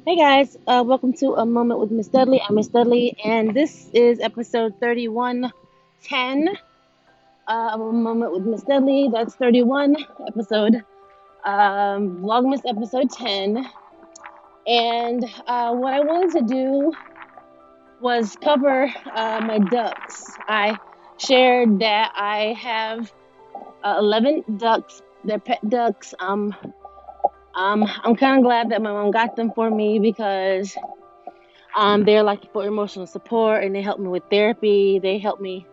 Hey guys, welcome to A Moment with Miss Dudley. I'm Miss Dudley, and this is episode 3110 of A Moment with Miss Dudley. That's 31 episode, Vlogmas episode 10. And what I wanted to do was cover my ducks. I shared that I have 11 ducks. They're pet ducks. I'm kind of glad that my mom got them for me because they're like for emotional support and they help me with therapy. They help me,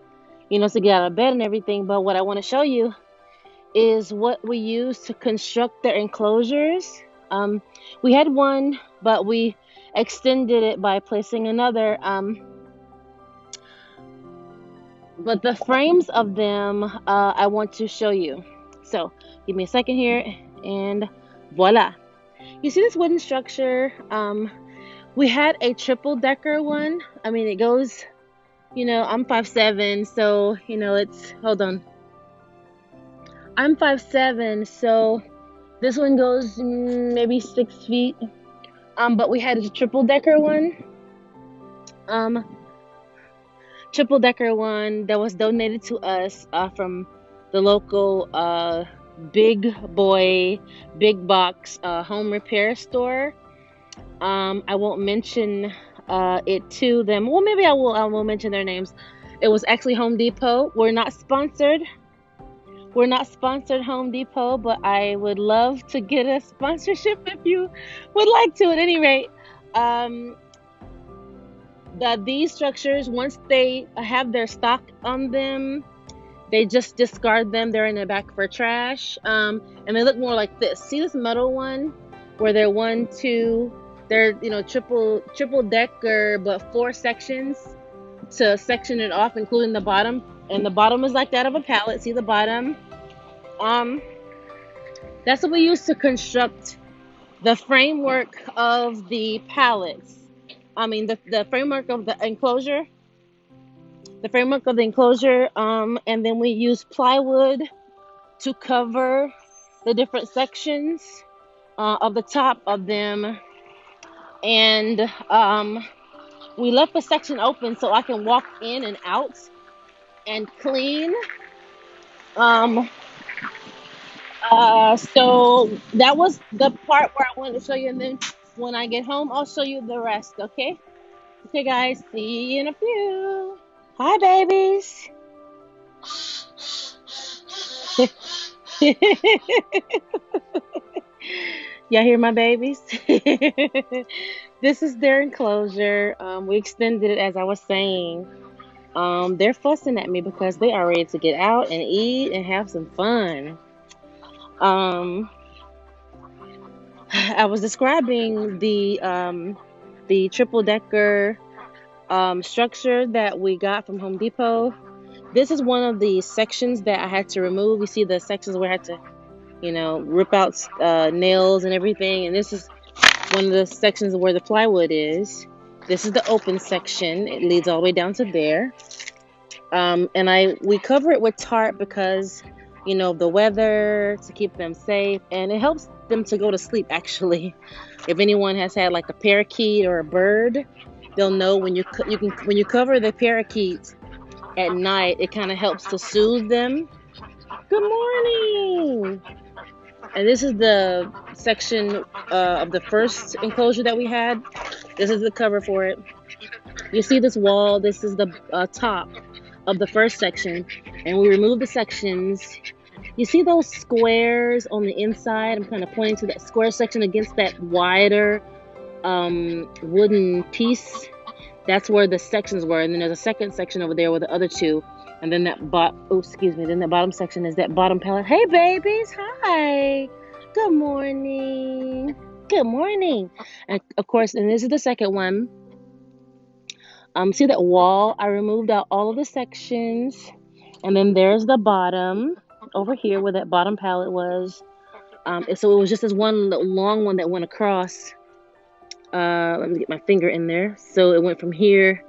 to get out of bed and everything. But what I want to show you is what we use to construct their enclosures. We had one, but we extended it by placing another. But the frames of them, I want to show you. So give me a second here and voila. You see this wooden structure? We had a triple decker one. I mean, it goes, I'm 5'7", so, hold on. I'm 5'7", so this one goes maybe 6 feet. But we had a triple decker one. Triple decker one that was donated to us from the local big box home repair store. I won't mention it to them. Well, maybe I will mention their names. It was actually Home Depot. We're not sponsored, Home Depot, but I would love to get a sponsorship if you would like to. At any rate, these structures, once they have their stock on them, they just discard them. They're in the back for trash, and they look more like this. See this metal one where they're they're triple decker, but 4 sections to section it off, including the bottom. And the bottom is like that of a pallet. See the bottom? That's what we use to construct the framework of the pallets. I mean the framework of the enclosure. And then we use plywood to cover the different sections of the top of them. And we left a section open so I can walk in and out and clean. So that was the part where I wanted to show you, and then when I get home, I'll show you the rest. Okay? Okay, guys. See you in a few. Hi, babies. Y'all hear my babies? This is their enclosure. We extended it, as I was saying. They're fussing at me because they are ready to get out and eat and have some fun. I was describing the triple decker structure that we got from Home Depot. This is one of the sections that I had to remove. You see the sections where I had to, rip out nails and everything. And this is one of the sections where the plywood is. This is the open section. It leads all the way down to there. And we cover it with tarp because, the weather, to keep them safe, and it helps them to go to sleep. Actually, if anyone has had like a parakeet or a bird, they'll know when you cover the parakeet at night, it kind of helps to soothe them. Good morning. And this is the section of the first enclosure that we had. This is the cover for it. You see this wall? This is the top of the first section, and we removed the sections. You see those squares on the inside? I'm kind of pointing to that square section against that wider wooden piece. That's where the sections were, and then there's a second section over there with the other two, and then then the bottom section is that bottom pallet. Hey babies, hi, good morning. And of course, and this is the second one. See that wall? I removed out all of the sections, and then there's the bottom over here where that bottom pallet was. So it was just this one long one that went across. Let me get my finger in there. So it went from here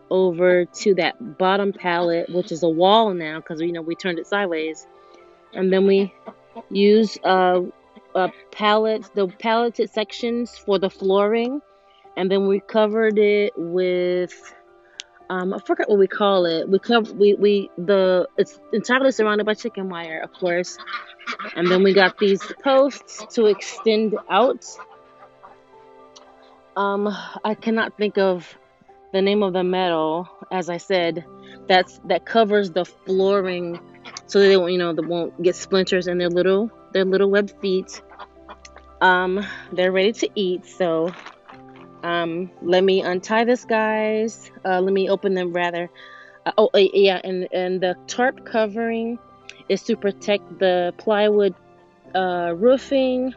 over to that bottom pallet, which is a wall now because we turned it sideways. And then we use the palleted sections for the flooring. and then we covered it with I forgot what we call it. It's entirely surrounded by chicken wire, of course, and then we got these posts to extend out. I cannot think of the name of the metal, as I said, that covers the flooring, so they won't, they won't get splinters in their little web feet. They're ready to eat, so let me untie this, guys. Let me open them rather. Yeah, and the tarp covering is to protect the plywood roofing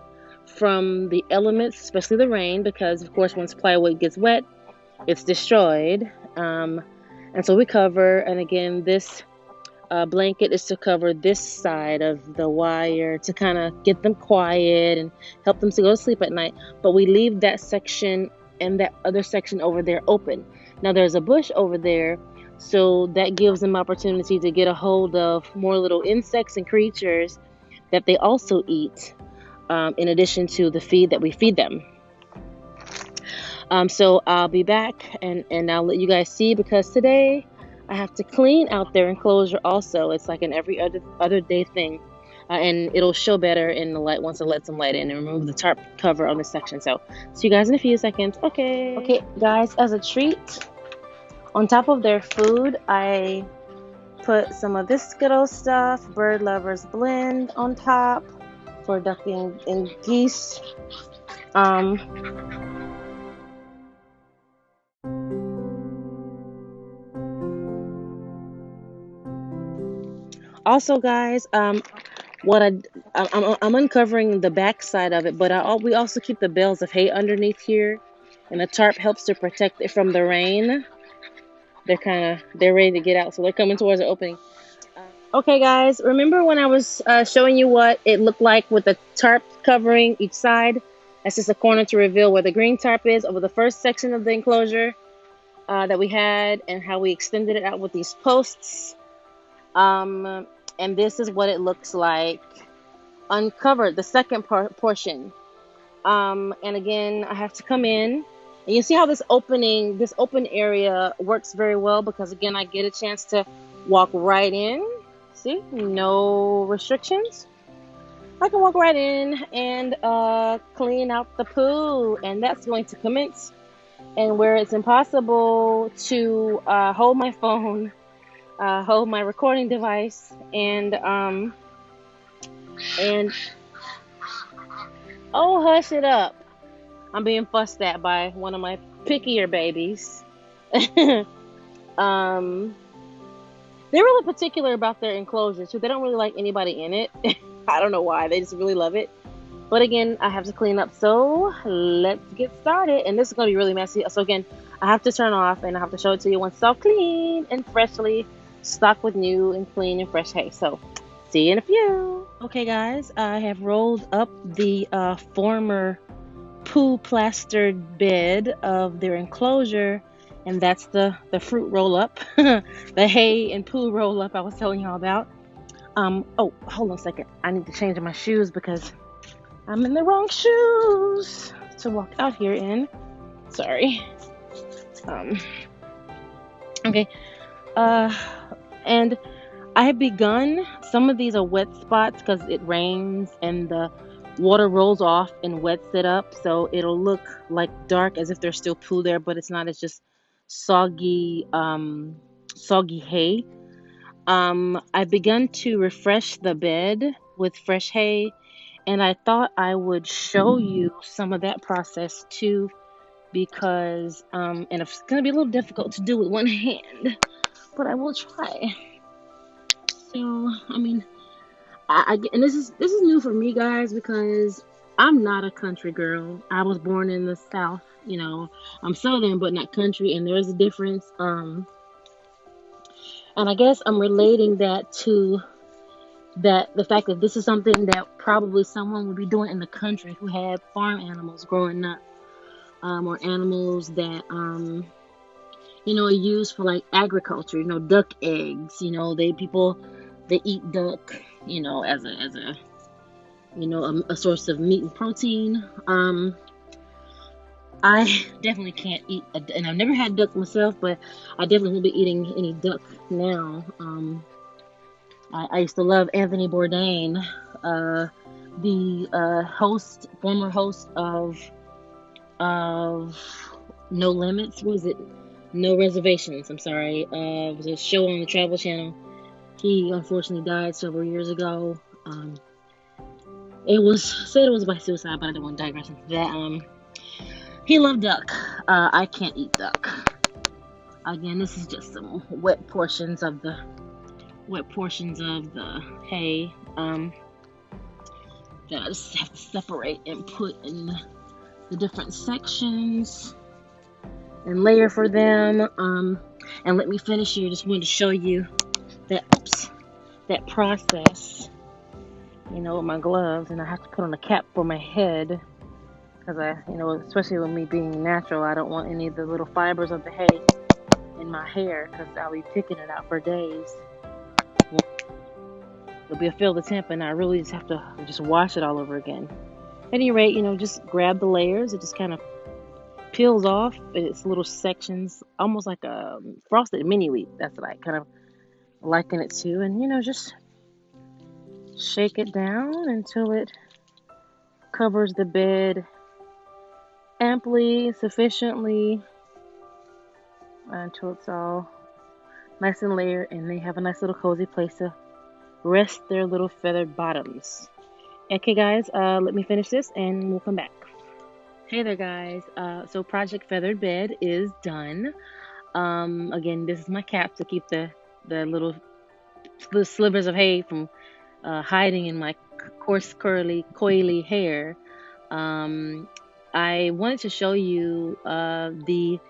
from the elements, especially the rain, because of course once plywood gets wet, it's destroyed. And so we cover, and again, this blanket is to cover this side of the wire to kind of get them quiet and help them to go to sleep at night. But we leave that section and that other section over there open. Now there's a bush over there, so that gives them opportunity to get a hold of more little insects and creatures that they also eat, in addition to the feed that we feed them. So I'll be back and I'll let you guys see, because today I have to clean out their enclosure also. It's like an every other day thing. And it'll show better in the light once I let some light in and remove the tarp cover on this section. So see you guys in a few seconds. Okay, guys, as a treat, on top of their food, I put some of this Skittles stuff, Bird Lovers Blend, on top for ducking and geese. Also, guys, I'm uncovering the back side of it, but we also keep the bales of hay underneath here, and the tarp helps to protect it from the rain. They're ready to get out, so they're coming towards the opening. Okay, guys, remember when I was showing you what it looked like with the tarp covering each side? That's just a corner to reveal where the green tarp is over the first section of the enclosure that we had, and how we extended it out with these posts. And this is what it looks like uncovered, the second portion. And again, I have to come in, and you see how this open area works very well, because again, I get a chance to walk right in. See, no restrictions. I can walk right in and clean out the poo, and that's going to commence. And where it's impossible to hold my phone, hold my recording device, and oh, hush it up. I'm being fussed at by one of my pickier babies. They're really particular about their enclosure too. They don't really like anybody in it. I don't know why. They just really love it. But again, I have to clean up. So let's get started. And this is going to be really messy. So again, I have to turn off, and I have to show it to you once it's all clean and freshly stocked with new and clean and fresh hay. So see you in a few. Okay, guys, I have rolled up the former poo plastered bed of their enclosure, and that's the fruit roll up, the hay and poo roll up I was telling y'all about. Oh, hold on a second. I need to change my shoes because I'm in the wrong shoes to walk out here in. Sorry. Okay. And I have begun. Some of these are wet spots because it rains and the water rolls off and wets it up, so it'll look like dark as if there's still poo there, but it's not. It's just soggy hay. I've begun to refresh the bed with fresh hay, and I thought I would show you some of that process too, because and it's gonna be a little difficult to do with one hand, but I will try. So I mean, and this is new for me, guys, because I'm not a country girl. I was born in the South. I'm Southern but not country, and there's a difference. And I guess I'm relating that to the fact that this is something that probably someone would be doing in the country who had farm animals growing up, or animals that are used for like agriculture. Duck eggs. They eat duck, as a source of meat and protein. I definitely can't eat, and I've never had duck myself, but I definitely won't be eating any duck now. I used to love Anthony Bourdain, uh, the former host of No Limits. What was it? No Reservations. I'm sorry. It was a show on the Travel Channel. He unfortunately died several years ago. It was said it was by suicide, but I don't want to digress into that. He loved duck. I can't eat duck. Again, this is just some wet portions of the hay. That I just have to separate and put in the different sections and layer for them. And let me finish here. Just wanted to show you that process. With my gloves, and I have to put on a cap for my head because especially with me being natural, I don't want any of the little fibers of the hay in my hair because I'll be picking it out for days. It'll be a feel the temp, and I really just have to just wash it all over again. At any rate, just grab the layers. It just kind of peels off. It's little sections, almost like a frosted mini wheat. That's what I kind of liken it to. And just shake it down until it covers the bed amply, sufficiently, until it's all nice and layered, and they have a nice little cozy place to rest their little feathered bottoms. Okay, guys, let me finish this and we'll come back. Hey there, guys. So Project Feathered Bed is done. Again, this is my cap to keep the little slivers of hay from hiding in my coarse, curly, coily hair. I wanted to show you the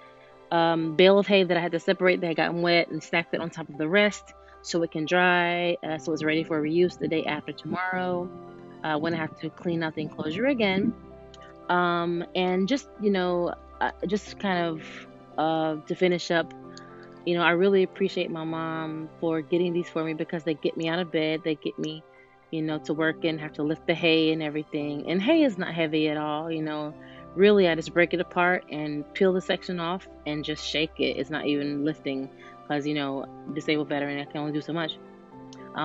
bale of hay that I had to separate that had gotten wet and stacked it on top of the rest so it can dry, so it's ready for reuse the day after tomorrow when I have to clean out the enclosure again. And just kind of to finish up, I really appreciate my mom for getting these for me because they get me out of bed, they get me to work and have to lift the hay and everything. And hay is not heavy at all, really. I just break it apart and peel the section off and just shake it. It's not even lifting because disabled veteran, I can only do so much.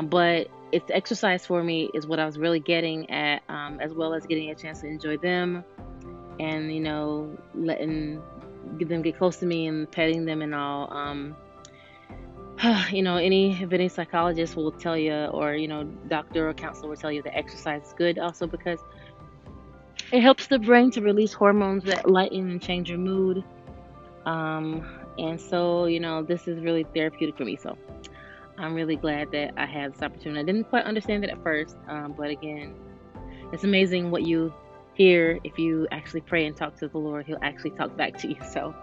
But it's exercise for me is what I was really getting at, as well as getting a chance to enjoy them and letting them get close to me and petting them and all. Any psychologist will tell you, or doctor or counselor will tell you that exercise is good also because it helps the brain to release hormones that lighten and change your mood. And so this is really therapeutic for me. So I'm really glad that I had this opportunity. I didn't quite understand it at first, but again, it's amazing what you hear if you actually pray and talk to the Lord. He'll actually talk back to you. So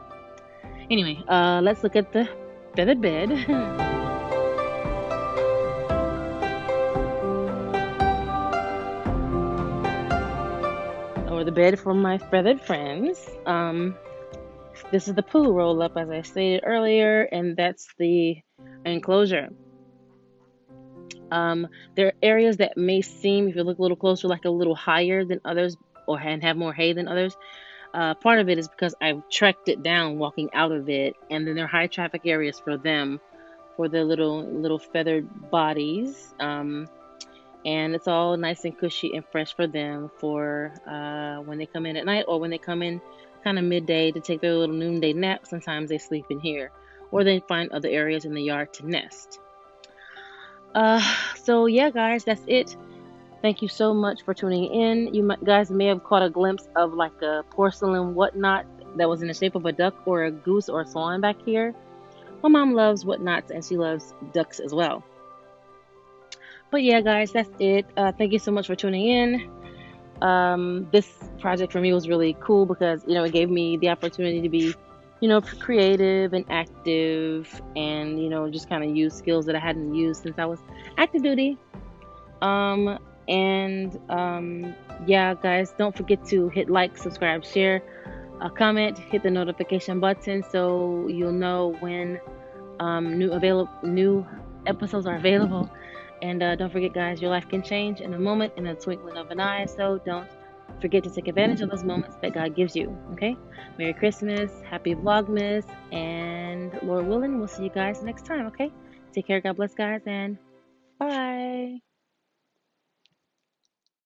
anyway, let's look at the feathered bed. Or the bed for my feathered friends. This is the poo roll up, as I stated earlier, and that's the enclosure. There are areas that may seem, if you look a little closer, like a little higher than others or have more hay than others. Part of it is because I've trekked it down walking out of it, and then there are high traffic areas for them, for their little feathered bodies. And it's all nice and cushy and fresh for them for when they come in at night or when they come in kind of midday to take their little noonday nap. Sometimes they sleep in here or they find other areas in the yard to nest. So yeah, guys, that's it. Thank you so much for tuning in. You guys may have caught a glimpse of like a porcelain whatnot that was in the shape of a duck or a goose or a swan back here. My mom loves whatnots and she loves ducks as well. But yeah, guys, that's it. Thank you so much for tuning in. This project for me was really cool because, it gave me the opportunity to be, creative and active and, just kind of use skills that I hadn't used since I was active duty. Yeah, guys, don't forget to hit like, subscribe, share, comment, hit the notification button so you'll know when new episodes are available. And don't forget, guys, your life can change in a moment, in a twinkling of an eye. So don't forget to take advantage of those moments that God gives you. Okay? Merry Christmas, happy Vlogmas, and Lord willing, we'll see you guys next time. Okay? Take care. God bless, guys, and bye.